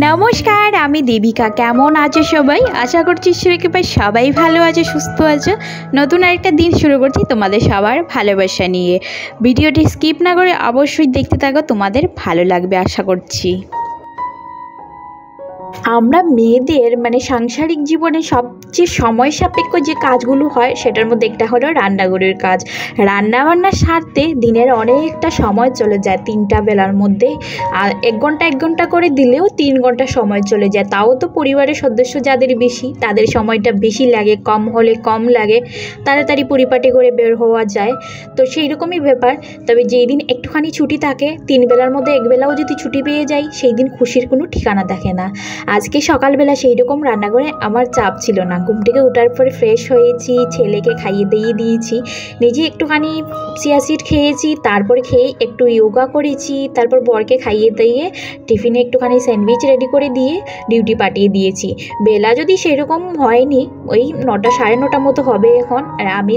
নমস্কার, আমি দেবিকা। কেমন আছো সবাই? আশা করছি সবাই ভালো আছো, সুস্থ আছো। নতুন আরেকটা দিন শুরু করছি তোমাদের সবার ভালোবাসা নিয়ে। ভিডিওটি স্কিপ না করে অবশ্যই দেখতে থাকো, তোমাদের ভালো লাগবে আশা করছি। আমরা মেয়েদের সাংসারিক জীবনে সবচেয়ে সময় সাপেক্ষ যে কাজগুলো হয় সেটার মধ্যে একটা হলো রান্নাঘরের কাজ। রান্নাবান্না সারতে দিনের অনেকটা সময় চলে যায় 3টা বেলার মধ্যে। আর 1 ঘন্টা করে দিলেও 3 ঘন্টা সময় চলে যায়। তাও তো পরিবারের সদস্য যাদের বেশি তাদের সময়টা বেশি লাগে, কম হলে কম লাগে, তাড়াতাড়ি পরিপাটি করে বের হওয়া যায়। তো সেই রকমই ব্যাপার। তবে যেই দিন একটুখানি ছুটি থাকে, 3 বেলার মধ্যে 1 বেলাও যদি ছুটি পেয়ে যাই, সেই দিন খুশির কোনো ঠিকানা থাকে না। আজকে সকালবেলা সেই রকম রান্নাঘরে আমার চাপ ছিল না। ঘুম থেকে ওঠার পরে ফ্রেশ হয়েছি, ছেলেকে খাইয়ে দিয়েছি, নিজে একটুখানি চিয়া সিড খেয়েছি, তারপরে খেয়ে একটু যোগা করেছি, তারপর বরকে খাইয়ে দিয়ে টিফিনে একটুখানি স্যান্ডউইচ রেডি করে দিয়ে ডিউটি পাঠিয়ে দিয়েছি। বেলা যদি সেরকম হয়নি, ওই 9টা 9:30 মতো হবে এখন। আর আমি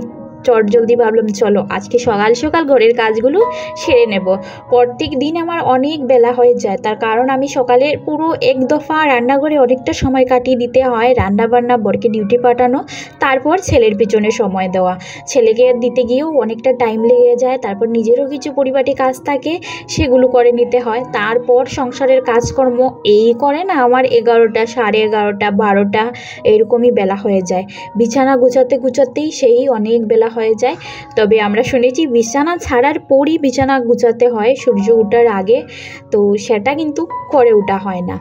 জলদি ভাবলাম চলো আজকে সকাল সকাল ঘরের কাজগুলো সেরে নেব। প্রত্যেক দিন আমার অনেক বেলা হয়ে যায়, তার কারণ আমি সকালে পুরো এক দফা রান্নাঘরে অনেকটা সময় কাটিয়ে দিতে হয়। রান্নাবান্না, বরকে ডিউটি পাঠানো, তারপর ছেলের পিছনে সময় দেওয়া। ছেলেকে দিতে গিয়েও অনেকটা টাইম লেগে যায়। তারপর নিজেরও কিছু পরিপাটি কাজ থাকে, সেগুলো করে নিতে হয়। তারপর সংসারের কাজকর্ম এই করে না আমার 11টা, 11:30, 12টা এরকমই বেলা হয়ে যায়। বিছানা গুছাতেই সেই অনেক বেলা হয়ে যায়। তবে আমরা শুনেছি বিছানা ছাড়ার পরই বিছানা গুছাতে হয় সূর্য ওঠার আগে, তো সেটা কিন্তু করে ওঠা হয় না।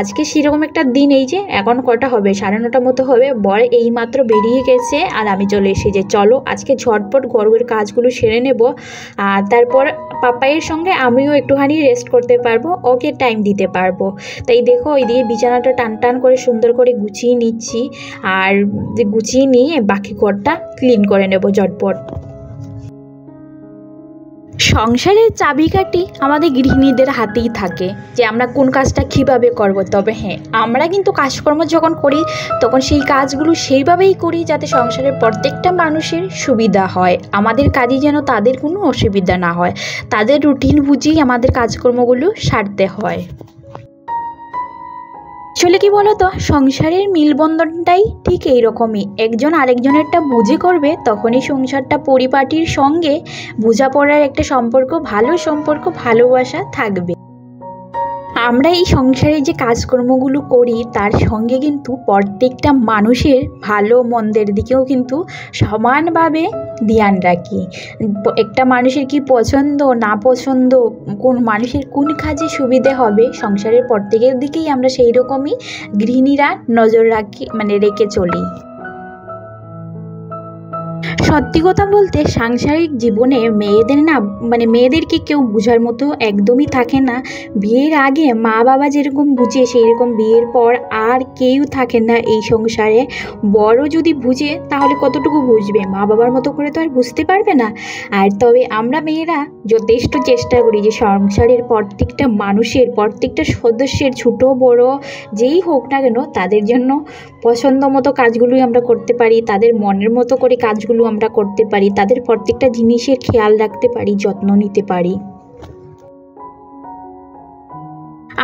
আজকে সেরকম একটা দিন। এই যে এখন কটা হবে, 9:30 মতো হবে। বর এইমাত্র বেরিয়ে গেছে আর আমি চলে এসেছি যে চলো আজকে ঝটপট ঘরের কাজগুলো সেরে নেব। আর তারপর পাপাইয়ের সঙ্গে আমিও একটুখানি রেস্ট করতে পারবো, ওকে টাইম দিতে পারবো। তাই দেখো ওইদিকে বিছানাটা টান করে সুন্দর করে গুছিয়ে নিচ্ছি। আর গুছিয়ে নিয়ে বাকি ঘরটা ক্লিন করে নেব ঝটপট। সংসারের চাবিকাঠি আমাদের গৃহিণীদের হাতেই থাকে, যে আমরা কোন কাজটা কীভাবে করব। তবে হ্যাঁ, আমরা কিন্তু কাজকর্ম যখন করি তখন সেই কাজগুলো সেইভাবেই করি যাতে সংসারের প্রত্যেকটা মানুষের সুবিধা হয়, আমাদের কাজে যেন তাদের কোনো অসুবিধা না হয়। তাদের রুটিন বুঝেই আমাদের কাজকর্মগুলো সারতে হয়। আসলে কি বলতো, সংসারের মিলবন্ধনটাই ঠিক এইরকমই। একজন আরেকজনেরটা বুঝে করবে, তখনই সংসারটা পরিপাটির সঙ্গে বোঝাপড়ার একটা সম্পর্ক, ভালো সম্পর্ক, ভালোবাসা থাকবে। আমরা এই সংসারে যে কাজকর্মগুলো করি তার সঙ্গে কিন্তু প্রত্যেকটা মানুষের ভালো মন্দের দিকেও কিন্তু সমানভাবে ধ্যান রাখি। একটা মানুষের কি পছন্দ না পছন্দ, কোন মানুষের কোন কাজে সুবিধে হবে, সংসারের প্রত্যেকের দিকেই আমরা সেই রকমই গৃহিণীরা নজর রাখি, রেখে চলি। সত্যি কথা বলতে সাংসারিক জীবনে মেয়েদেরকে কেউ বোঝার মতো একদমই থাকে না। বিয়ের আগে মা বাবা যেরকম বুঝে সেই রকম বিয়ের পর আর কেউ থাকে না এই সংসারে। বড় যদি বুঝে তাহলে কতটুকু বুঝবে, মা বাবার মতো করে তো আর বুঝতে পারবে না। আর তবে আমরা মেয়েরা যথেষ্ট চেষ্টা করি যে সংসারের প্রত্যেকটা মানুষের, প্রত্যেকটা সদস্যের, ছোট বড় যেই হোক না কেন, তাদের জন্য পছন্দ মতো কাজগুলোই আমরা করতে পারি, তাদের মনের মতো করে কাজগুলো আমরা করতে পারি, তাদের প্রত্যেকটা জিনিসের খেয়াল রাখতে পারি, যত্ন নিতে পারি।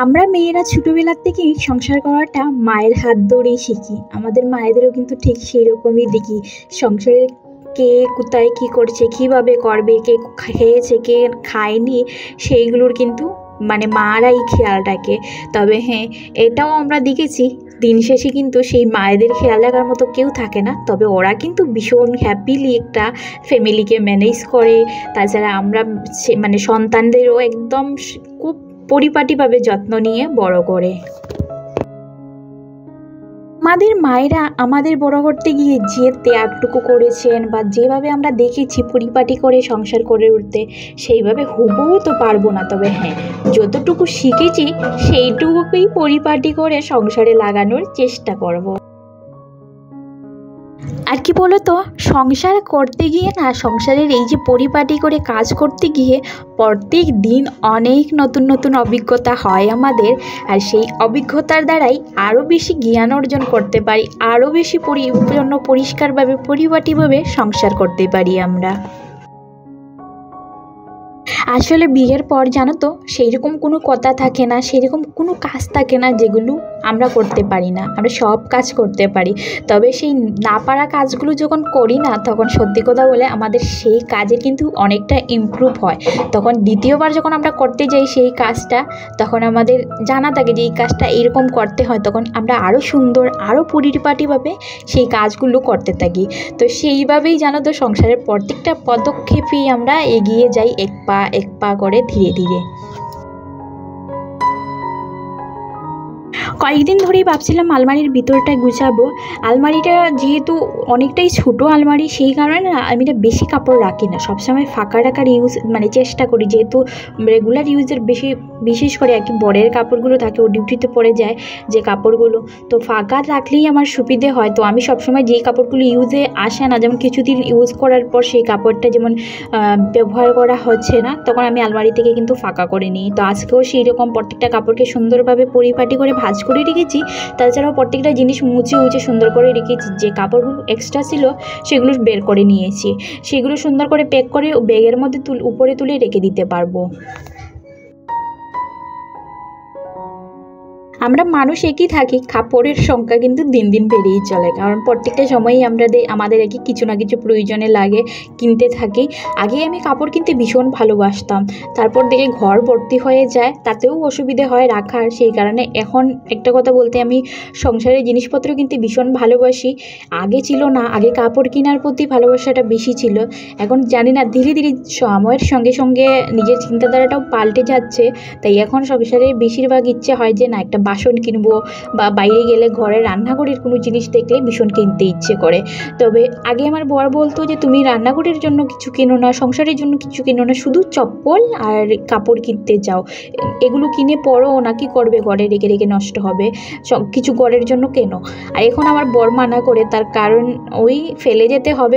আমরা মেয়েরা ছোটোবেলার থেকেই সংসার করাটা মায়ের হাত ধরেই শিখি। আমাদের মায়েদেরও কিন্তু ঠিক সেই রকমই দেখি, সংসারের কে কোথায় কী করছে, কীভাবে করবে, কে খেয়েছে কে খায়নি, সেইগুলোর কিন্তু মারাই খেয়াল রাখে। তবে হ্যাঁ, এটাও আমরা দেখেছি দিন শেষে কিন্তু সেই মায়েদের খেয়াল রাখার মতো কেউ থাকে না। তবে ওরা কিন্তু ভীষণ হ্যাপিলি একটা ফ্যামিলিকে ম্যানেজ করে। তাছাড়া আমরা সন্তানদেরও একদম খুব পরিপাটিভাবে যত্ন নিয়ে বড় করে। আমাদের মায়েরা আমাদের বড় করতে গিয়ে যে ত্যাগটুকু করেছেন বা যেভাবে আমরা দেখেছি পরিপাটি করে সংসার করে উঠতে, সেইভাবে হুবহু তো পারবো না। তবে হ্যাঁ, যতটুকু শিখেছি সেইটুকুই পরিপাটি করে সংসারে লাগানোর চেষ্টা করব। আর কি বলতো, সংসার করতে গিয়ে না, সংসারের এই যে পরিপাটি করে কাজ করতে গিয়ে প্রত্যেক দিন অনেক নতুন নতুন অভিজ্ঞতা হয় আমাদের। আর সেই অভিজ্ঞতার দ্বারাই আরও বেশি জ্ঞান অর্জন করতে পারি, আরও বেশি পরিষ্কারভাবে পরিপাটিভাবে সংসার করতে পারি আমরা। আসলে বিয়ের পর জানো তো সেই রকম কোনো কথা থাকে না, সেরকম কোনো কাজ থাকে না যেগুলো আমরা করতে পারি না। আমরা সব কাজ করতে পারি, তবে সেই না পারা কাজগুলো যখন করি না, তখন সত্যি কথা বলে আমাদের সেই কাজের কিন্তু অনেকটা ইমপ্রুভ হয়। তখন দ্বিতীয়বার যখন আমরা করতে যাই সেই কাজটা, তখন আমাদের জানা থাকে যে এই কাজটা এরকম করতে হয়, তখন আমরা আরও সুন্দর আরও পরিপাটিভাবে সেই কাজগুলো করতে থাকি। তো সেইভাবেই জানো তো সংসারের প্রত্যেকটা পদক্ষেপেই আমরা এগিয়ে যাই এক পা করে ধীরে ধীরে। কয়েকদিন ধরেই ভাবছিলাম আলমারির ভিতরটায় গুছাবো। আলমারিটা যেহেতু অনেকটাই ছোটো আলমারি, সেই কারণে না আমি এটা বেশি কাপড় রাখি না, সবসময় ফাঁকা রাখার চেষ্টা করি, যেহেতু রেগুলার ইউজের বিশেষ করে আর কি বরের কাপড়গুলো থাকে, ও ডিউটিতে পড়ে যায় যে কাপড়গুলো, তো ফাঁকা রাখলেই আমার সুবিধে হয়। তো আমি সবসময় যেই কাপড়গুলো ইউজে আসে না, যেমন কিছুদিন ইউজ করার পর সেই কাপড়টা যেমন ব্যবহার করা হচ্ছে না, তখন আমি আলমারি থেকে কিন্তু ফাঁকা করে নিই। তো আজকেও সেই রকম প্রত্যেকটা কাপড়কে সুন্দরভাবে পরিপাটি করে ভাঁজ করে রেখেছি। তাছাড়াও প্রত্যেকটা জিনিস মুছে সুন্দর করে রেখেছি, যে কাপড়গুলো এক্সট্রা ছিল সেগুলো বের করে নিয়েছি, সেগুলো সুন্দর করে প্যাক করে ব্যাগের মধ্যে উপরে তুলে রেখে দিতে পারবো। আমরা মানুষ একই থাকি, কাপড়ের সংখ্যা কিন্তু দিন দিন বেড়েই চলে, কারণ প্রত্যেকটা সময়ই আমাদের একই কিছু না কিছু প্রয়োজনে লাগে, কিনতে থাকি। আগে আমি কাপড় কিনতে ভীষণ ভালোবাসতাম, তারপর দেখে ঘর ভর্তি হয়ে যায়, তাতেও অসুবিধে হয় রাখার, সেই কারণে এখন একটা কথা বলতে আমি সংসারের জিনিসপত্র কিনতে ভীষণ ভালোবাসি। আগে ছিল না, আগে কাপড় কেনার প্রতি ভালোবাসাটা বেশি ছিল। এখন জানি না ধীরে ধীরে সময়ের সঙ্গে সঙ্গে নিজের চিন্তাধারাটাও পাল্টে যাচ্ছে, তাই এখন সংসারে বেশিরভাগ ইচ্ছে হয় যে না একটা বাসন কিনবো, বা বাইরে গেলে ঘরে রান্নাঘরের কোনো জিনিস দেখলে ভীষণ কিনতে ইচ্ছে করে। তবে আগে আমার বর বলতো যে তুমি রান্নাঘরের জন্য কিছু কিনো না, সংসারের জন্য কিছু কিনো না, শুধু চপ্পল আর কাপড় কিনতে যাও, এগুলো কিনে পরো না, কি করবে, ঘরে রেখে রেখে নষ্ট হবে, সব কিছু ঘরের জন্য কেনো। আর এখন আমার বর মানা করে, তার কারণ ওই ফেলে যেতে হবে,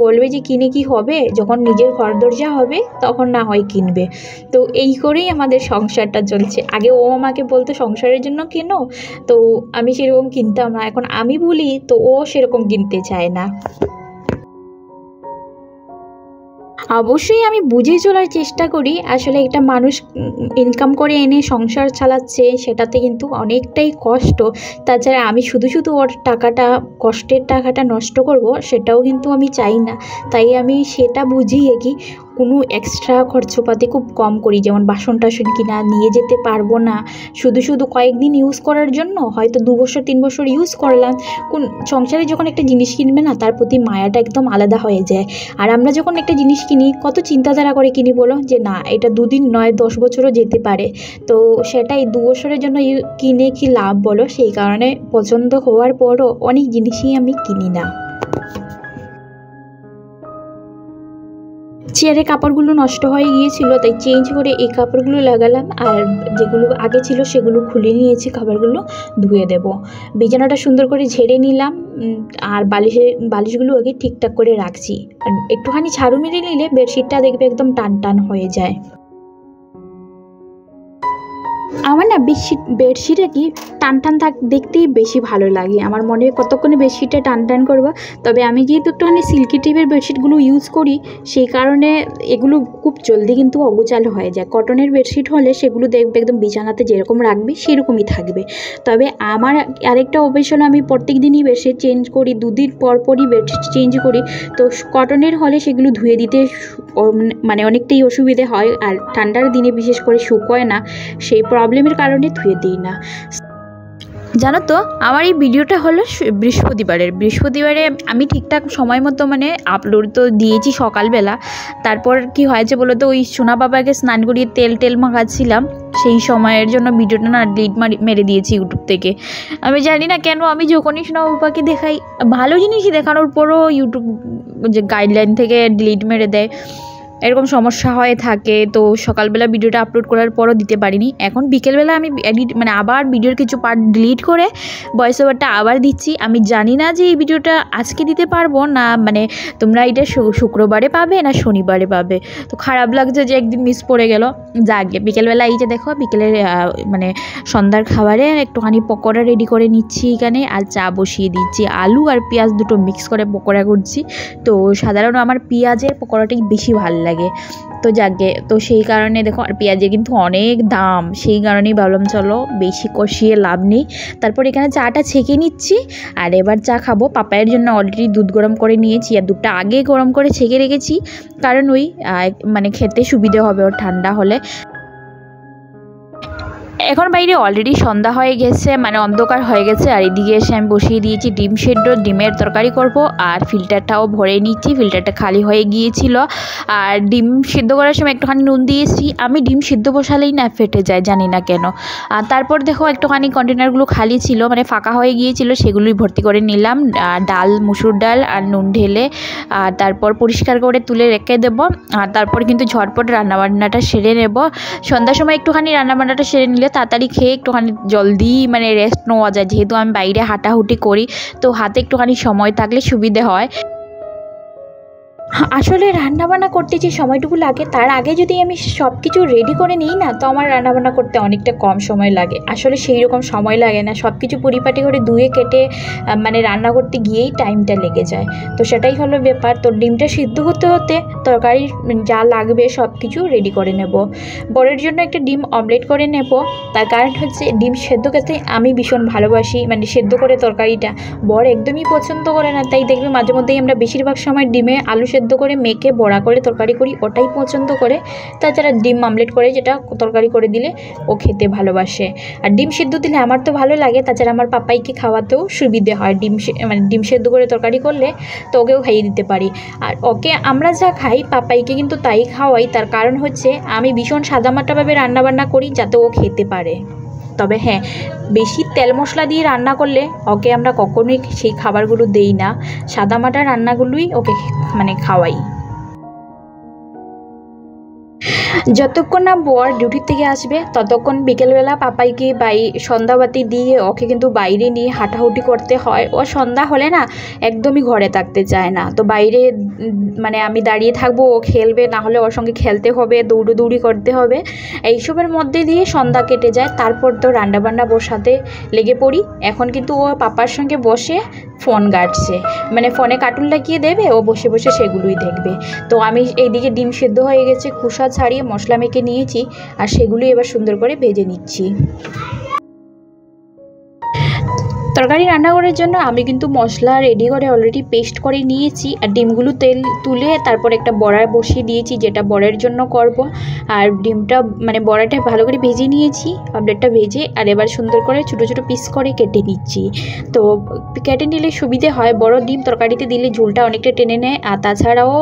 বলবে যে কিনে কি হবে, যখন নিজের ঘর দরজা হবে তখন না হয় কিনবে। তো এই করেই আমাদের সংসারটা চলছে। আগে ও আমাকে বলতো সংসারের জন্য কেন, তো আমি সেরকম কিনতাম না, এখন আমি বলি তো ও সেরকম কিনতে চায় না। অবশ্যই আমি বুঝে চলার চেষ্টা করি, আসলে একটা মানুষ ইনকাম করে এনে সংসার চালাচ্ছে, সেটাতে কিন্তু অনেকটাই কষ্ট। তাছাড়া আমি শুধু ওর কষ্টের টাকাটা নষ্ট করব, সেটাও কিন্তু আমি চাই না। তাই আমি সেটা বুঝিয়ে কি কোনো এক্সট্রা খরচপাতি খুব কম করি, যেমন বাসন টাসন কিনা নিয়ে যেতে পারবো না, শুধু কয়েকদিন ইউজ করার জন্য, হয়তো 2 বছর 3 বছর ইউজ করলাম। সংসারে যখন একটা জিনিস কিনবে না, তার প্রতি মায়াটা একদম আলাদা হয়ে যায়। আর আমরা যখন একটা জিনিস কিনি, কত চিন্তাধারা করে কিনি বলো, যে না এটা 2 দিন নয় 10 বছরও যেতে পারে, তো সেটাই 2 বছরের জন্য কিনে কি লাভ বলো। সেই কারণে পছন্দ হওয়ার পরও অনেক জিনিসই আমি কিনি না। চেয়ারের কাপড়গুলো নষ্ট হয়ে গিয়েছিল, তাই চেঞ্জ করে এই কাপড়গুলো লাগালাম, আর যেগুলো আগে ছিল সেগুলো খুলে নিয়েছি, খাবারগুলো ধুয়ে দেব। বিছানাটা সুন্দর করে ঝেড়ে নিলাম, আর বালিশগুলো আগে ঠিকঠাক করে রাখছি। আর একটুখানি ঝাড়ু মেরে নিলে বেডশিটটা দেখবে একদম টান হয়ে যায়। আমার না বেডশিটে কি টান দেখতেই বেশি ভালো লাগে, আমার মনে হয় কতক্ষণে বেডশিটে টান করবো। তবে আমি যেহেতু একটুখানি সিল্কি টাইপের বেডশিটগুলো ইউজ করি, সেই কারণে এগুলো খুব জলদি কিন্তু অগোছালো হয়ে যায়। কটনের বেডশিট হলে সেগুলো দেখবে একদম বিছানাতে যেরকম রাখবে সেরকমই থাকবে। তবে আমার আরেকটা অভ্যাস হলো, আমি প্রত্যেক দিনই বেডশিট চেঞ্জ করি, 2 দিন পরই বেডশিট চেঞ্জ করি। তো কটনের হলে সেগুলো ধুয়ে দিতে মানে অনেকটাই অসুবিধে হয়, আর ঠান্ডার দিনে বিশেষ করে শুকোয় না, সেই প্রবলেমের কারণে ধুয়ে দিই না। জানো তো আমার এই ভিডিওটা হলো বৃহস্পতিবারে আমি ঠিকঠাক সময় মতো আপলোড তো দিয়েছি সকালবেলা। তারপর কি হয়েছে বলো তো, ওই সোনা বাবাকে স্নান করিয়ে তেল মাখাচ্ছিলাম, সেই সময়ের জন্য ভিডিওটা না ডিলিট মেরে দিয়েছি ইউটিউব থেকে। আমি জানি না কেন, আমি যখনই সোনা বাবাকে দেখাই, ভালো জিনিসই দেখানোর পরও ইউটিউব যে গাইডলাইন থেকে ডিলিট মেরে দেয়, এরকম সমস্যা হয়ে থাকে। তো সকালবেলা ভিডিওটা আপলোড করার পরও দিতে পারিনি। এখন বিকেলবেলা আমি আবার ভিডিওর কিছু পার্ট ডিলিট করে ভয়েস ওভারটা আবার দিচ্ছি। আমি জানি না যে এই ভিডিওটা আজকে দিতে পারবো না, তোমরা এটা শুক্রবারে পাবে না শনিবারে পাবে। তো খারাপ লাগছে যে একদিন মিস পড়ে গেল। যাকে বিকেলবেলা এই যে দেখো, বিকেলের সন্ধ্যার খাবারে একটুখানি পকোড়া রেডি করে নিচ্ছি এখানে, আর চা বসিয়ে দিচ্ছি। আলু আর পেঁয়াজ দুটো মিক্স করে পকোড়া করছি। তো সাধারণত আমার পেঁয়াজের পকোড়াটাই বেশি ভালো লাগে। লাগে। তো যাকে তো সেই কারণে দেখো, আর পেঁয়াজের কিন্তু অনেক দাম, সেই কারণেই ভাবলাম চলো বেশি কষিয়ে লাভ নেই। তারপর এখানে চাটা ছেঁকে নিচ্ছি আর এবার চা খাবো। পাপায়ের জন্য অলরেডি দুধ গরম করে নিয়েছি আর দুধটা আগে গরম করে ছেঁকে রেখেছি, কারণ ওই মানে খেতে সুবিধে হবে ওর ঠান্ডা হলে। এখন বাইরে অলরেডি সন্ধ্যা হয়ে গেছে, মানে অন্ধকার হয়ে গেছে। আর এদিকে এসে আমি বসিয়ে দিয়েছি ডিম সেদ্ধ, ডিমের তরকারি করব। আর ফিল্টারটাও ভরে নিচ্ছি, ফিল্টারটা খালি হয়ে গিয়েছিল। আর ডিম সিদ্ধ করার সময় একটুখানি নুন দিয়েছি। আমি ডিম সিদ্ধ বসালেই না ফেটে যায়, জানি না কেন। আর তারপর দেখো একটুখানি কন্টেনারগুলো খালি ছিল, মানে ফাঁকা হয়ে গিয়েছিল, সেগুলোই ভর্তি করে নিলাম। ডাল, মুসুর ডাল আর নুন ঢেলে আর তারপর পরিষ্কার করে তুলে রেখে দেবো। আর তারপর কিন্তু ঝটপট রান্নাবান্নাটা সেরে নেব। সন্ধ্যার সময় একটুখানি রান্নাবান্নাটা সেরে নিলে তাড়াতাড়ি খেয়ে একটুখানি জলদি মানে রেস্ট নেওয়া যায়, যেহেতু আমি বাইরে হাঁটাহুটি করি, তো হাতে একটুখানি সময় থাকলে সুবিধে হয়। আসলে রান্নাবান্না করতে যে সময়টুকু লাগে, তার আগে যদি আমি সব কিছু রেডি করে নিই না, তো আমার রান্নাবান্না করতে অনেকটা কম সময় লাগে। আসলে সেই রকম সময় লাগে না, সব কিছু পরিপাটি করে ধুয়ে কেটে মানে রান্না করতে গিয়েই টাইমটা লেগে যায়। তো সেটাই হলো ব্যাপার। তো ডিমটা সিদ্ধ হতে হতে তরকারি যা লাগবে সব কিছু রেডি করে নেব। বরের জন্য একটা ডিম অমলেট করে নেব। তার কারণ হচ্ছে ডিম সেদ্ধ খেতে আমি ভীষণ ভালোবাসি, মানে সেদ্ধ করে তরকারিটা বর একদমই পছন্দ করে না। তাই দেখবে মাঝে মধ্যেই আমরা বেশিরভাগ সময় ডিমে আলু সেদ্ধ করে মেখে বড়া করে তরকারি করি, ওটাই পছন্দ করে। তাছাড়া ডিম আমলেট করে যেটা তরকারি করে দিলে ও খেতে ভালোবাসে। আর ডিম সেদ্ধ দিলে আমার তো ভালো লাগে, তাছাড়া আমার পাপাইকে খাওয়াতেও সুবিধে হয়। মানে ডিম সেদ্ধ করে তরকারি করলে তো ওকেও খাইয়ে দিতে পারি। আর ওকে আমরা যা খাই পাপাইকে কিন্তু তাই খাওয়াই। তার কারণ হচ্ছে আমি ভীষণ সাদামাটাভাবে রান্নাবান্না করি যাতে ও খেতে পারে। তবে হ্যাঁ, বেশি তেল মশলা দিয়ে রান্না করলে ওকে আমরা কখনোই সেই খাবারগুলো দেই না, সাদামাটা রান্নাগুলোই ওকে মানে খাওয়াই। যতক্ষণ না বর ডিউটি থেকে আসবে ততক্ষণ বিকেলবেলা পাপাইকে সন্ধ্যাবাতি দিয়ে ওকে কিন্তু বাইরে নিয়ে হাঁটাহুটি করতে হয়। ও সন্ধ্যা হলে না একদমই ঘরে থাকতে চায় না। তো বাইরে মানে আমি দাঁড়িয়ে থাকবো, ও খেলবে, না হলে ওর সঙ্গে খেলতে হবে, দৌড়ি করতে হবে। এইসবের মধ্যে দিয়ে সন্ধ্যা কেটে যায়। তারপর তো রান্নাবান্না বসাতে লেগে পড়ি। এখন কিন্তু ও পাপার সঙ্গে বসে ফোন ঘাঁটছে, মানে ফোনে কার্টুন লাগিয়ে দেবে, ও বসে বসে সেগুলোই দেখবে। তো আমি এইদিকে ডিম সেদ্ধ হয়ে গেছে, খোসা ছাড়িয়ে মশলা মেখে নিয়েছি আর সেগুলো এবার সুন্দর করে ভেজে নিচ্ছি। তরকারি রান্না করার জন্য আমি কিন্তু মশলা রেডি করে অলরেডি পেস্ট করে নিয়েছি। আর ডিমগুলো তেল তুলে তারপর একটা বড়া বসিয়ে দিয়েছি, যেটা বড়ার জন্য করব। আর ডিমটা মানে বড়াটা ভালো করে ভেজে নিয়েছি, অমলেটটা ভেজে। আর এবার সুন্দর করে ছোটো ছোটো পিস করে কেটে নিচ্ছি। তো কেটে নিলে সুবিধে হয়, বড় ডিম তরকারিতে দিলে ঝোলটা অনেকটা টেনে নেয়। আর তাছাড়াও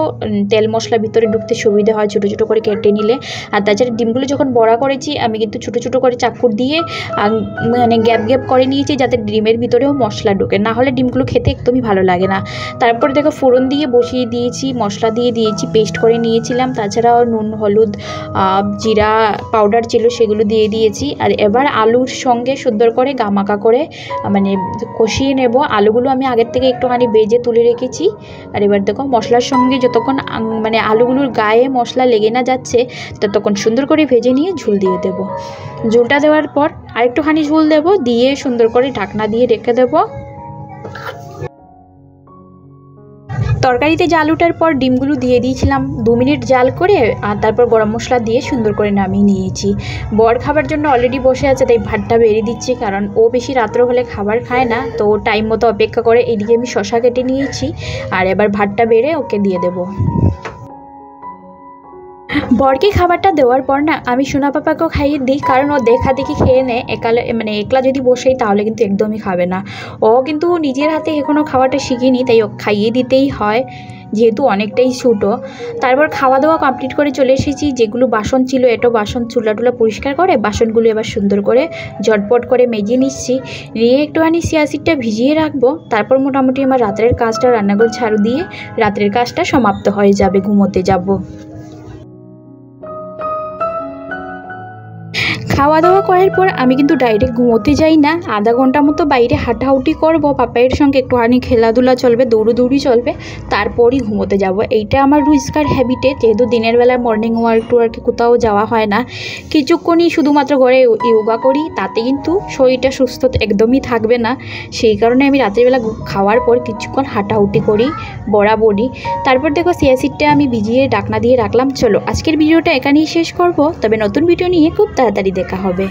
তেল মশলা ভিতরে ঢুকতে সুবিধে হয় ছোটো ছোটো করে কেটে নিলে। আর তাছাড়া ডিমগুলো যখন বড়া করেছি আমি কিন্তু ছোটো ছোটো করে চাকুর দিয়ে মানে গ্যাপ করে নিয়েছি, যাতে ডিমের ভিতরেও মশলা ঢোকে, না হলে ডিমগুলো খেতে একদমই ভালো লাগে না। তারপর দেখো ফোড়ন দিয়ে বসিয়ে দিয়েছি, মশলা দিয়ে দিয়েছি, পেস্ট করে নিয়েছিলাম। তাছাড়াও নুন, হলুদ, জিরা পাউডার ছিল সেগুলো দিয়ে দিয়েছি। আর এবার আলুর সঙ্গে সুন্দর করে গামাকা করে মানে কষিয়ে নেব। আলুগুলো আমি আগের থেকে একটুখানি ভেজে তুলে রেখেছি। আর এবার দেখো মশলার সঙ্গে যতক্ষণ মানে আলুগুলোর গায়ে মশলা লেগে না যাচ্ছে ততক্ষণ সুন্দর করে ভেজে নিয়ে ঝোল দিয়ে দেবো। ঝোলটা দেওয়ার পর আরেকটুখানি ঝোল দেবো, দিয়ে সুন্দর করে ঢাকনা দিয়ে রেখে দেবো। তরকারিতে জাল ওঠার পর ডিমগুলো দিয়ে দিয়েছিলাম 2 মিনিট জাল করে। আর তারপর গরম মশলা দিয়ে সুন্দর করে নামিয়ে নিয়েছি। বর খাবার জন্য অলরেডি বসে আছে, তাই ভাতটা বেড়ে দিচ্ছি, কারণ ও বেশি রাত্র হলে খাবার খায় না, তো টাইম মতো অপেক্ষা করে। এদিকে আমি শশা কেটে নিয়েছি আর এবার ভাতটা বেড়ে ওকে দিয়ে দেবো। বরকে খাবারটা দেওয়ার পর না আমি সোনা পাপাকেও খাইয়ে দিই, কারণ ও দেখা দেখি খেয়ে নেয়। মানে একলা যদি বসেই তাহলে কিন্তু একদমই খাবে না। ও কিন্তু নিজের হাতে এখনও খাওয়াটা শিখিনি, তাই ও খাইয়ে দিতেই হয়, যেহেতু অনেকটাই ছোটো। তারপর খাওয়া দাওয়া কমপ্লিট করে চলে এসেছি। যেগুলো বাসন ছিল, এটো বাসন চুলা টুলা পরিষ্কার করে বাসনগুলো এবার সুন্দর করে ঝটপট করে মেজে নিচ্ছি। নিয়ে একটুখানি চিয়াসিডটা ভিজিয়ে রাখবো। তারপর মোটামুটি আমার রাত্রের কাজটা, রান্নাঘর ঝাড়ু দিয়ে রাত্রের কাজটা সমাপ্ত হয়ে যাবে, ঘুমোতে যাব। খাওয়া দাওয়া করার পর আমি কিন্তু ডাইরেক্ট ঘুমোতে যাই না, আধা ঘন্টা মতো বাইরে হাঁটাহাঁটি করব, পাপাইয়ের সঙ্গে একটুখানি খেলাধুলা চলবে, দৌড়োদৌড়ি চলবে, তারপরই ঘুমোতে যাব। এইটা আমার রোজকার হ্যাবিটে, যেহেতু দিনের বেলা মর্নিং ওয়াক টু আর কি কোথাও যাওয়া হয় না, কিছুক্ষণই শুধুমাত্র ঘরে ইয়োগা করি, তাতে কিন্তু শরীরটা সুস্থ একদমই থাকবে না। সেই কারণে আমি রাত্রিবেলা খাওয়ার পর কিছুক্ষণ হাঁটাহুটি করি বরাবরই। তারপর দেখো চিয়া সিডটা আমি ভিজিয়ে ঢাকনা দিয়ে রাখলাম। চলো আজকের ভিডিওটা এখানেই শেষ করব, তবে নতুন ভিডিও নিয়ে খুব তাড়াতাড়ি দেখা হবে।